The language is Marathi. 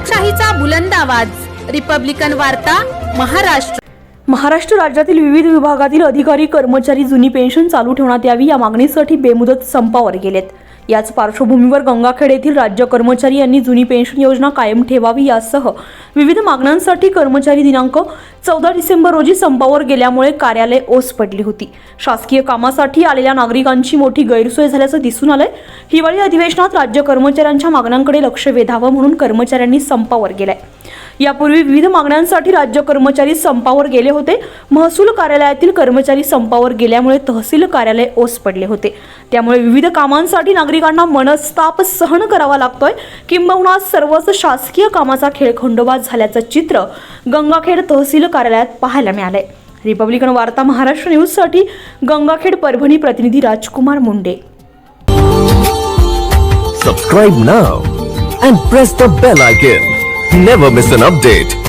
लोकशाहीचा बुलंद आवाज, रिपब्लिकन वार्ता, महाराष्ट्र राज्यातील विविध विभागातील अधिकारी कर्मचारी जुनी पेन्शन चालू ठेवण्यात यावी या मागणीसाठी बेमुदत संपावर गेलेत। याच पार्श्वभूमीवर गंगाखेड येथील राज्य कर्मचारी यांनी जुनी पेन्शन योजना कायम ठेवावी यासह विविध मागण्यांसाठी कर्मचारी दिनांक 14 डिसेंबर रोजी संपावर गेल्यामुळे कार्यालय ओस पडली होती। शासकीय कामासाठी आलेल्या नागरिकांची मोठी गैरसोय झाल्याचं दिसून आलंय। हिवाळी अधिवेशनात राज्य कर्मचाऱ्यांच्या मागण्यांकडे लक्ष वेधावं म्हणून कर्मचाऱ्यांनी संपावर गेलाय। यापूर्वी विविध मागण्यांसाठी राज्य कर्मचारी संपावर गेले होते। महसूल कार्यालयातील कर्मचारी संपावर गेल्यामुळे तहसील कार्यालय ओस पडले होते। त्यामुळे विविध कामांसाठी नागरिकांना मनस्ताप सहन करावा लागतोय। किंबहुना सर्वच शासकीय कामाचा खेळखंडोबा झाल्याचं चित्र गंगाखेड तहसील कार्यालयात पाहायला मिळालंय। रिपब्लिकन वार्ता महाराष्ट्र न्यूज साठी गंगाखेड परभणी प्रतिनिधी राजकुमार Munde. Subscribe now and press the bell icon. Never miss an update.